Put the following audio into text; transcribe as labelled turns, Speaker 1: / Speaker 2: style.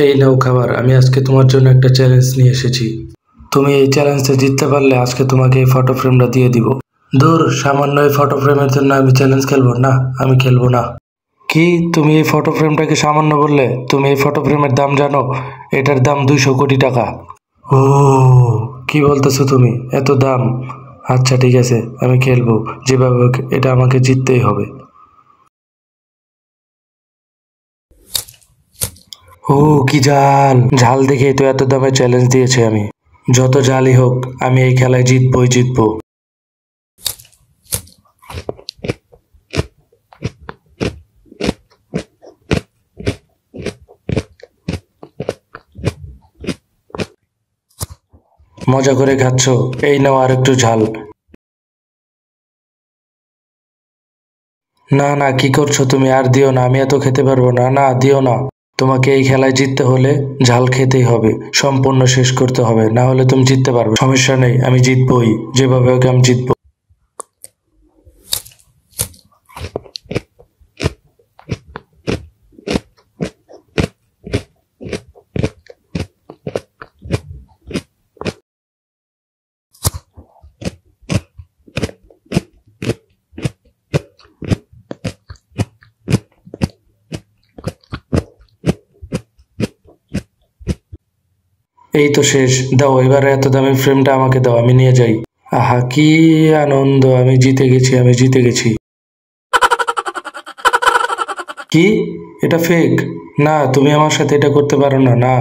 Speaker 1: এই নাও খাবার। আমি আজকে তোমার জন্য একটা চ্যালেঞ্জ নিয়ে এসেছি। তুমি এই চ্যালেঞ্জটা জিততে পারলে আজকে তোমাকে এই ফটো ফ্রেমটা দিয়ে দিব। দূর, সামান্য এই ফটো ফ্রেমের জন্য আমি চ্যালেঞ্জ খেলবো না, আমি খেলবো না। কি, তুমি এই ফটো ফ্রেমটাকে সামান্য বললে? তুমি এই ফটো ফ্রেমের দাম জানো? এটার দাম 200 কোটি টাকা। ও, কি বলতেছো তুমি? এত দাম? আচ্ছা ঠিক আছে, আমি খেলবো যেভাবে হোক, এটা আমাকে জিততেই হবে। ও, কি ঝাল! ঝাল দেখেই তো এত দামে চ্যালেঞ্জ দিয়েছে আমি। যত ঝালই হোক, আমি এই খেলায় জিতবই জিতবো। মজা করে খাচ্ছ? এই নাও আর একটু ঝাল। না না, কি করছো তুমি? আর দিও না, আমি এত খেতে পারবো না। না, দিও না। তোমাকে এই খেলায় জিততে হলে ঝাল খেতেই হবে, সম্পূর্ণ শেষ করতে হবে, না হলে তুমি জিততে পারবে। সমস্যা নেই, আমি জিতবই, যেভাবে হোক আমি জিতবো। এই তো শেষ। দাও, এবারে এত দামি ফ্রেমটা আমাকে দাও, আমি নিয়ে যাই। আহা, কি আনন্দ! আমি জিতে গেছি, আমি জিতে গেছি। কি? এটা ফেক? না, তুমি আমার সাথে এটা করতে পারো না। না।